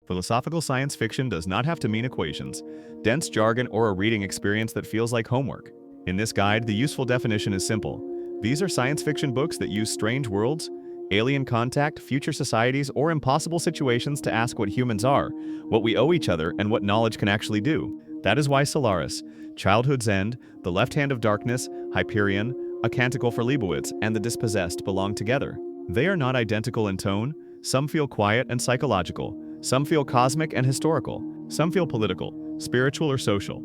Philosophical science fiction does not have to mean equations, dense jargon, or a reading experience that feels like homework. In this guide, the useful definition is simple. These are science fiction books that use strange worlds, alien contact, future societies, or impossible situations to ask what humans are, what we owe each other, and what knowledge can actually do. That is why Solaris, Childhood's End, The Left Hand of Darkness, Hyperion, A Canticle for Leibowitz, and The Dispossessed belong together. They are not identical in tone. Some feel quiet and psychological. Some feel cosmic and historical. Some feel political, spiritual, or social.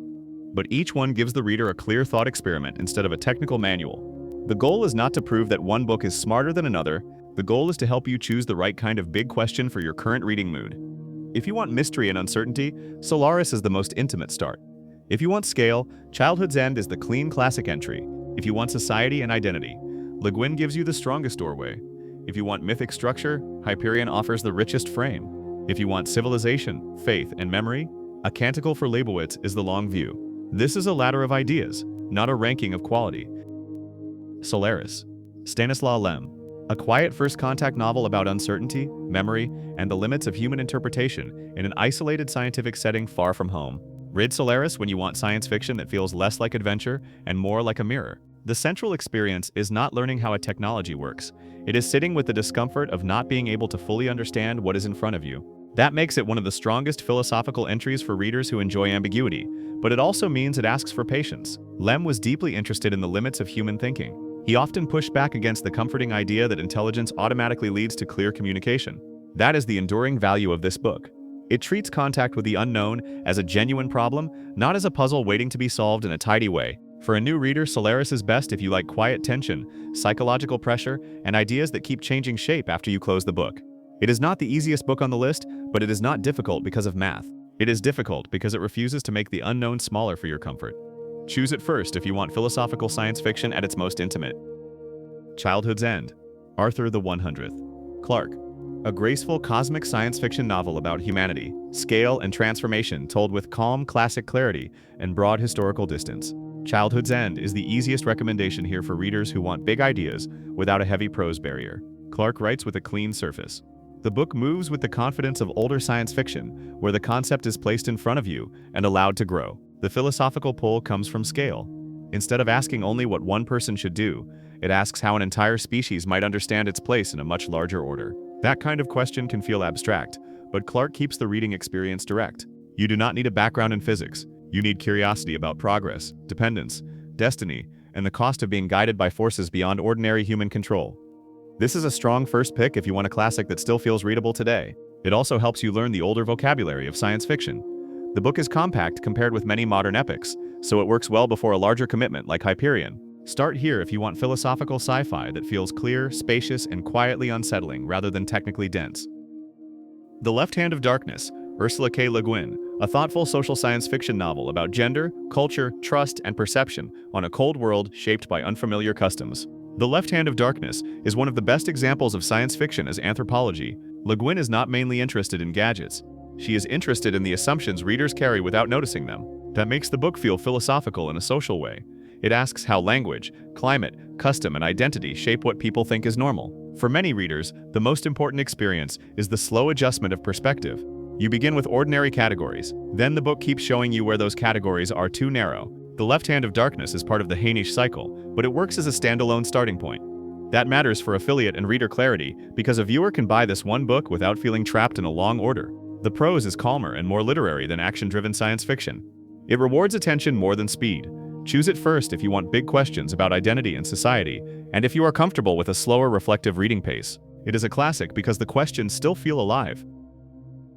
But each one gives the reader a clear thought experiment instead of a technical manual. The goal is not to prove that one book is smarter than another. The goal is to help you choose the right kind of big question for your current reading mood. If you want mystery and uncertainty, Solaris is the most intimate start. If you want scale, Childhood's End is the clean classic entry. If you want society and identity, Le Guin gives you the strongest doorway. If you want mythic structure, Hyperion offers the richest frame. If you want civilization, faith, and memory, A Canticle for Leibowitz is the long view. This is a ladder of ideas, not a ranking of quality. Solaris, Stanislaw Lem, a quiet first contact novel about uncertainty, memory, and the limits of human interpretation in an isolated scientific setting far from home. Read Solaris when you want science fiction that feels less like adventure and more like a mirror. The central experience is not learning how a technology works. It is sitting with the discomfort of not being able to fully understand what is in front of you. That makes it one of the strongest philosophical entries for readers who enjoy ambiguity, but it also means it asks for patience. Lem was deeply interested in the limits of human thinking. He often pushed back against the comforting idea that intelligence automatically leads to clear communication. That is the enduring value of this book. It treats contact with the unknown as a genuine problem, not as a puzzle waiting to be solved in a tidy way. For a new reader, Solaris is best if you like quiet tension, psychological pressure, and ideas that keep changing shape after you close the book. It is not the easiest book on the list, but it is not difficult because of math. It is difficult because it refuses to make the unknown smaller for your comfort. Choose it first if you want philosophical science fiction at its most intimate. Childhood's End, Arthur the 100th. Clarke, a graceful cosmic science fiction novel about humanity, scale, and transformation told with calm classic clarity and broad historical distance. Childhood's End is the easiest recommendation here for readers who want big ideas without a heavy prose barrier. Clarke writes with a clean surface. The book moves with the confidence of older science fiction, where the concept is placed in front of you and allowed to grow. The philosophical pull comes from scale. Instead of asking only what one person should do, it asks how an entire species might understand its place in a much larger order. That kind of question can feel abstract, but Clarke keeps the reading experience direct. You do not need a background in physics. You need curiosity about progress, dependence, destiny, and the cost of being guided by forces beyond ordinary human control. This is a strong first pick if you want a classic that still feels readable today. It also helps you learn the older vocabulary of science fiction. The book is compact compared with many modern epics, so it works well before a larger commitment like Hyperion. Start here if you want philosophical sci-fi that feels clear, spacious, and quietly unsettling rather than technically dense. The Left Hand of Darkness, Ursula K. Le Guin, a thoughtful social science fiction novel about gender, culture, trust, and perception on a cold world shaped by unfamiliar customs. The Left Hand of Darkness is one of the best examples of science fiction as anthropology. Le Guin is not mainly interested in gadgets. She is interested in the assumptions readers carry without noticing them. That makes the book feel philosophical in a social way. It asks how language, climate, custom, and identity shape what people think is normal. For many readers, the most important experience is the slow adjustment of perspective. You begin with ordinary categories, then the book keeps showing you where those categories are too narrow. The Left Hand of Darkness is part of the Hainish cycle, but it works as a standalone starting point. That matters for affiliate and reader clarity because a viewer can buy this one book without feeling trapped in a long order. The prose is calmer and more literary than action-driven science fiction. It rewards attention more than speed. Choose it first if you want big questions about identity and society, and if you are comfortable with a slower, reflective reading pace. It is a classic because the questions still feel alive.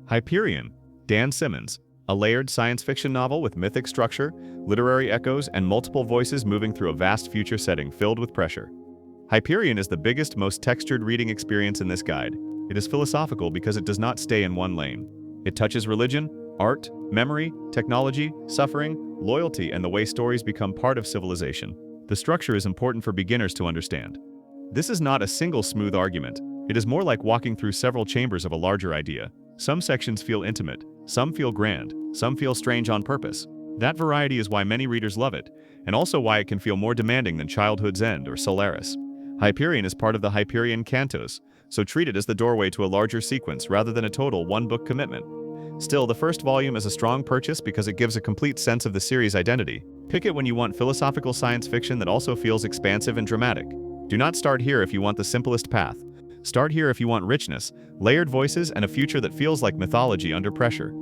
Hyperion, Dan Simmons, a layered science fiction novel with mythic structure, literary echoes, and multiple voices moving through a vast future setting filled with pressure. Hyperion is the biggest, most textured reading experience in this guide. It is philosophical because it does not stay in one lane. It touches religion, art, memory, technology, suffering, loyalty, and the way stories become part of civilization. The structure is important for beginners to understand. This is not a single smooth argument. It is more like walking through several chambers of a larger idea. Some sections feel intimate, some feel grand, some feel strange on purpose. That variety is why many readers love it, and also why it can feel more demanding than Childhood's End or Solaris. Hyperion is part of the Hyperion cantos, so treat it as the doorway to a larger sequence rather than a total one-book commitment. Still, the first volume is a strong purchase because it gives a complete sense of the series' identity. Pick it when you want philosophical science fiction that also feels expansive and dramatic. Do not start here if you want the simplest path. Start here if you want richness, layered voices, and a future that feels like mythology under pressure.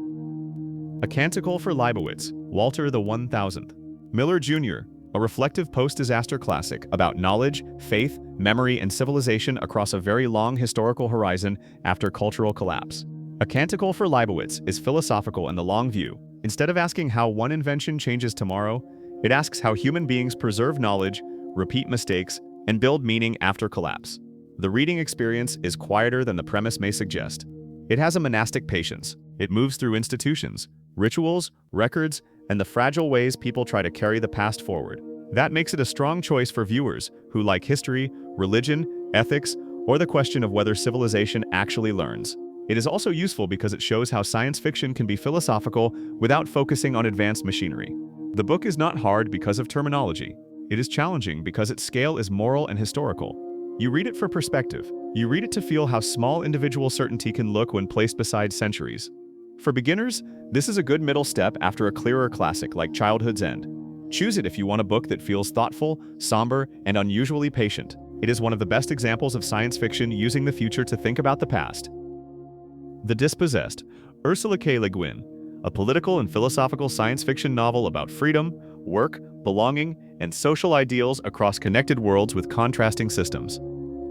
A Canticle for Leibowitz, Walter the 1000th. Miller Jr., a reflective post-disaster classic about knowledge, faith, memory, and civilization across a very long historical horizon after cultural collapse. A Canticle for Leibowitz is philosophical in the long view. Instead of asking how one invention changes tomorrow, it asks how human beings preserve knowledge, repeat mistakes, and build meaning after collapse. The reading experience is quieter than the premise may suggest. It has a monastic patience. It moves through institutions, rituals, records, and the fragile ways people try to carry the past forward. That makes it a strong choice for viewers who like history, religion, ethics, or the question of whether civilization actually learns. It is also useful because it shows how science fiction can be philosophical without focusing on advanced machinery. The book is not hard because of terminology. It is challenging because its scale is moral and historical. You read it for perspective. You read it to feel how small individual certainty can look when placed beside centuries. For beginners, this is a good middle step after a clearer classic like Childhood's End. Choose it if you want a book that feels thoughtful, somber, and unusually patient. It is one of the best examples of science fiction using the future to think about the past. The Dispossessed, Ursula K. Le Guin, a political and philosophical science fiction novel about freedom, work, belonging, and social ideals across connected worlds with contrasting systems.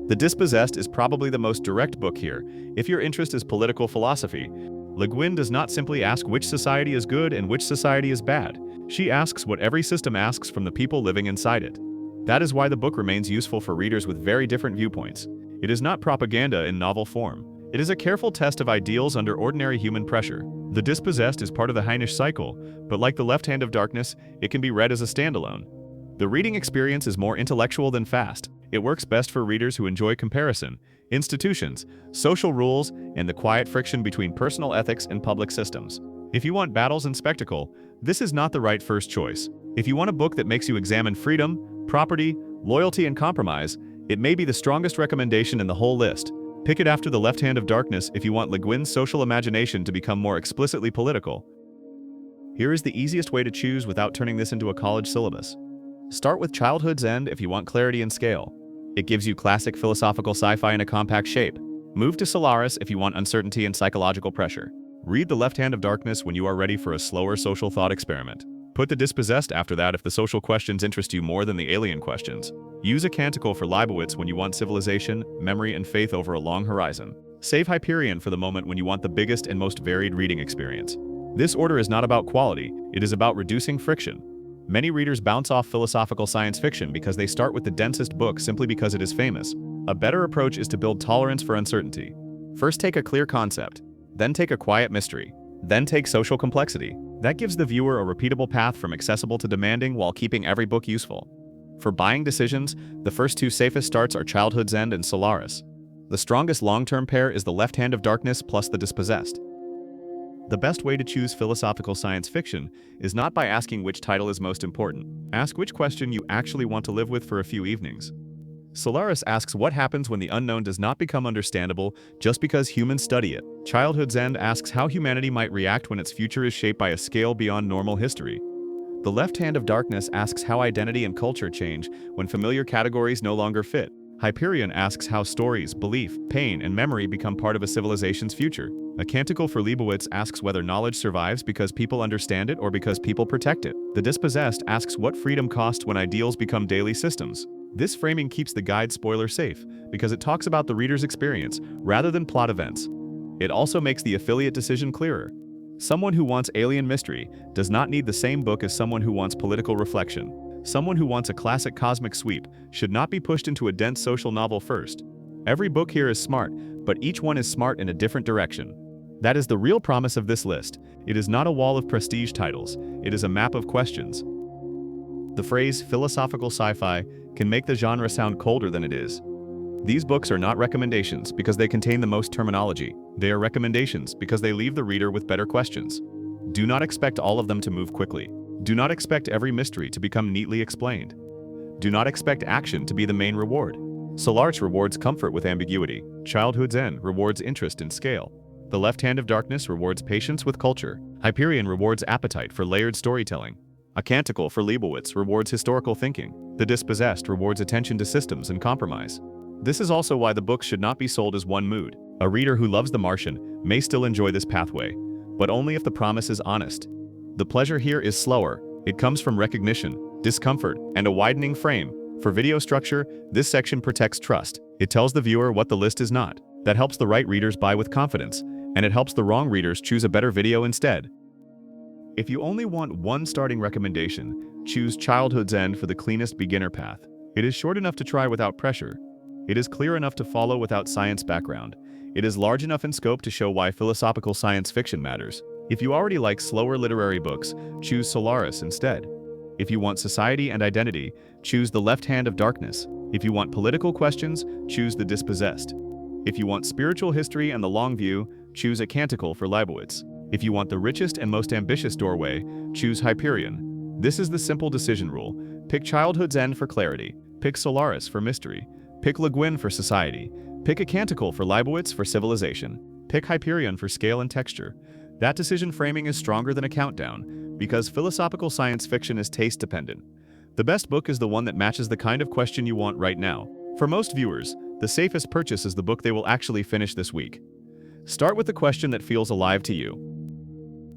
The Dispossessed is probably the most direct book here. If your interest is political philosophy, Le Guin does not simply ask which society is good and which society is bad. She asks what every system asks from the people living inside it. That is why the book remains useful for readers with very different viewpoints. It is not propaganda in novel form. It is a careful test of ideals under ordinary human pressure. The Dispossessed is part of the Heinisch cycle, but like The Left Hand of Darkness, it can be read as a standalone. The reading experience is more intellectual than fast. It works best for readers who enjoy comparison, institutions, social rules, and the quiet friction between personal ethics and public systems. If you want battles and spectacle, this is not the right first choice. If you want a book that makes you examine freedom, property, loyalty, and compromise, it may be the strongest recommendation in the whole list. Pick it after The Left Hand of Darkness if you want Le Guin's social imagination to become more explicitly political. Here is the easiest way to choose without turning this into a college syllabus. Start with Childhood's End if you want clarity and scale. It gives you classic philosophical sci-fi in a compact shape. Move to Solaris if you want uncertainty and psychological pressure. Read The Left Hand of Darkness when you are ready for a slower social thought experiment. Put The Dispossessed after that if the social questions interest you more than the alien questions. Use a Canticle for Leibowitz when you want civilization, memory, and faith over a long horizon. Save Hyperion for the moment when you want the biggest and most varied reading experience. This order is not about quality, it is about reducing friction. Many readers bounce off philosophical science fiction because they start with the densest book simply because it is famous. A better approach is to build tolerance for uncertainty. First take a clear concept, then take a quiet mystery, then take social complexity. That gives the viewer a repeatable path from accessible to demanding while keeping every book useful. For buying decisions, the first two safest starts are Childhood's End and Solaris. The strongest long-term pair is The Left Hand of Darkness plus The Dispossessed. The best way to choose philosophical science fiction is not by asking which title is most important. Ask which question you actually want to live with for a few evenings. Solaris asks what happens when the unknown does not become understandable just because humans study it. Childhood's End asks how humanity might react when its future is shaped by a scale beyond normal history. The Left Hand of Darkness asks how identity and culture change when familiar categories no longer fit. Hyperion asks how stories, belief, pain, and memory become part of a civilization's future. A Canticle for Leibowitz asks whether knowledge survives because people understand it or because people protect it. The Dispossessed asks what freedom costs when ideals become daily systems. This framing keeps the guide spoiler safe because it talks about the reader's experience rather than plot events. It also makes the affiliate decision clearer. Someone who wants alien mystery does not need the same book as someone who wants political reflection. Someone who wants a classic cosmic sweep should not be pushed into a dense social novel first. Every book here is smart, but each one is smart in a different direction. That is the real promise of this list. It is not a wall of prestige titles, it is a map of questions. The phrase philosophical sci-fi can make the genre sound colder than it is. These books are not recommendations because they contain the most terminology. They are recommendations because they leave the reader with better questions. Do not expect all of them to move quickly. Do not expect every mystery to become neatly explained. Do not expect action to be the main reward. Solaris rewards comfort with ambiguity. Childhood's End rewards interest in scale. The Left Hand of Darkness rewards patience with culture. Hyperion rewards appetite for layered storytelling. A Canticle for Leibowitz rewards historical thinking. The Dispossessed rewards attention to systems and compromise. This is also why the books should not be sold as one mood. A reader who loves The Martian may still enjoy this pathway, but only if the promise is honest. The pleasure here is slower. It comes from recognition, discomfort, and a widening frame. For video structure, this section protects trust. It tells the viewer what the list is not. That helps the right readers buy with confidence, and it helps the wrong readers choose a better video instead. If you only want one starting recommendation, choose Childhood's End for the cleanest beginner path. It is short enough to try without pressure. It is clear enough to follow without science background. It is large enough in scope to show why philosophical science fiction matters. If you already like slower literary books, choose Solaris instead. If you want society and identity, choose The Left Hand of Darkness. If you want political questions, choose The Dispossessed. If you want spiritual history and the long view, choose A Canticle for Leibowitz. If you want the richest and most ambitious doorway, choose Hyperion. This is the simple decision rule. Pick Childhood's End for clarity. Pick Solaris for mystery. Pick Le Guin for society. Pick A Canticle for Leibowitz for civilization. Pick Hyperion for scale and texture. That decision framing is stronger than a countdown, because philosophical science fiction is taste-dependent. The best book is the one that matches the kind of question you want right now. For most viewers, the safest purchase is the book they will actually finish this week. Start with the question that feels alive to you.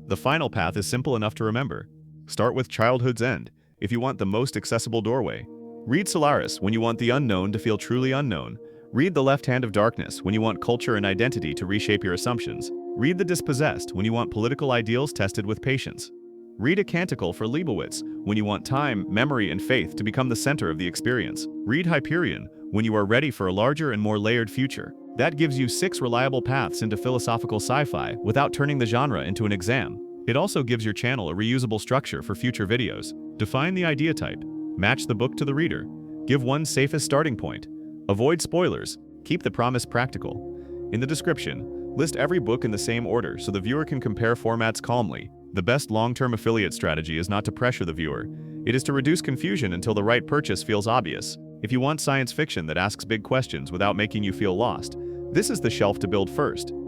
The final path is simple enough to remember. Start with Childhood's End, if you want the most accessible doorway. Read Solaris when you want the unknown to feel truly unknown. Read The Left Hand of Darkness when you want culture and identity to reshape your assumptions. Read The Dispossessed when you want political ideals tested with patience. Read A Canticle for Leibowitz when you want time, memory, and faith to become the center of the experience. Read Hyperion when you are ready for a larger and more layered future. That gives you 6 reliable paths into philosophical sci-fi without turning the genre into an exam. It also gives your channel a reusable structure for future videos. Define the idea type. Match the book to the reader. Give one safest starting point. Avoid spoilers. Keep the promise practical. In the description, list every book in the same order so the viewer can compare formats calmly. The best long-term affiliate strategy is not to pressure the viewer. It is to reduce confusion until the right purchase feels obvious. If you want science fiction that asks big questions without making you feel lost, this is the shelf to build first.